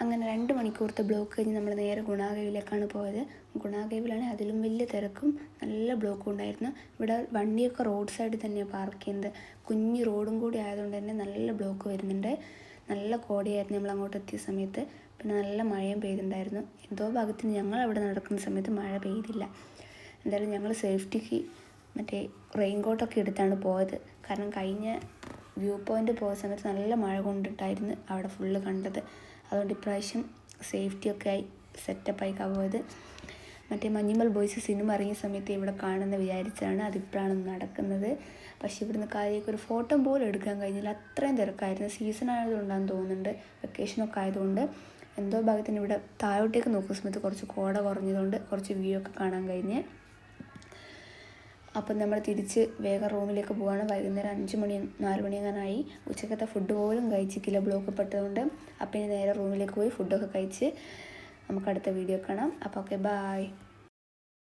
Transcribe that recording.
അങ്ങനെ 2 മണിക്കൂറത്തെ ബ്ലോക്ക് കഴിഞ്ഞ് നമ്മൾ നേരെ ഗുണാകേവിലേക്കാണ് പോയത്. ഗുണാകേവിലാണെങ്കിൽ അതിലും വലിയ തിരക്കും നല്ല ബ്ലോക്കും ഉണ്ടായിരുന്നു. ഇവിടെ വണ്ടിയൊക്കെ റോഡ് സൈഡിൽ തന്നെയാണ് പാർക്ക് ചെയ്യുന്നത്. കുഞ്ഞു റോഡും കൂടി ആയതുകൊണ്ട് തന്നെ നല്ല ബ്ലോക്ക് വരുന്നുണ്ട്. നല്ല കോടയായിരുന്നു നമ്മൾ അങ്ങോട്ട് എത്തിയ സമയത്ത്. പിന്നെ നല്ല മഴയും പെയ്തിട്ടുണ്ടായിരുന്നു. എന്തോ ഭാഗത്തിന് ഞങ്ങൾ അവിടെ നടക്കുന്ന സമയത്ത് മഴ പെയ്തില്ല. എന്തായാലും ഞങ്ങൾ സേഫ്റ്റിക്ക് മറ്റേ റെയിൻ കോട്ടൊക്കെ എടുത്താണ് പോയത്. കാരണം കഴിഞ്ഞ വ്യൂ പോയിൻ്റ് പോയ സമയത്ത് നല്ല മഴ കൊണ്ടിട്ടായിരുന്നു അവിടെ ഫുള്ള് കണ്ടത്. അതുകൊണ്ട് ഇപ്രാവശ്യം സേഫ്റ്റിയൊക്കെ ആയി സെറ്റപ്പായിക്കാണ് പോയത്. മറ്റേ മഞ്ഞുമൽ ബോയ്സ് സിനിമ ഇറങ്ങിയ സമയത്ത് ഇവിടെ കാണുമെന്ന് വിചാരിച്ചാണ്. അതിപ്പോഴാണ് നടക്കുന്നത്. പക്ഷേ ഇവിടുന്ന് കാര്യമൊക്കെ ഒരു ഫോട്ടോ പോലും എടുക്കാൻ കഴിഞ്ഞില്ല. അത്രയും തിരക്കായിരുന്നു. സീസൺ ആയതുകൊണ്ടാണെന്ന് തോന്നുന്നുണ്ട്, വെക്കേഷനൊക്കെ ആയതുകൊണ്ട്. എന്തോ ഭാഗത്തിന് ഇവിടെ താഴോട്ടേക്ക് നോക്കുന്ന സമയത്ത് കുറച്ച് കോട കുറഞ്ഞതുകൊണ്ട് കുറച്ച് വ്യൂ ഒക്കെ കാണാൻ കഴിഞ്ഞ്. അപ്പം നമ്മൾ തിരിച്ച് വേഗം റൂമിലേക്ക് പോവുകയാണ്. വൈകുന്നേരം 5 മണി 4 മണി അങ്ങനായി. ഉച്ചക്കത്തെ ഫുഡ് പോലും കഴിച്ചിട്ടില്ല ബ്ലോക്ക് പെട്ടതുകൊണ്ട്. അപ്പം ഇനി നേരെ റൂമിലേക്ക് പോയി ഫുഡൊക്കെ കഴിച്ച് നമുക്ക് അടുത്ത വീഡിയോ കാണാം. അപ്പോൾ ഓക്കെ, ബായ്.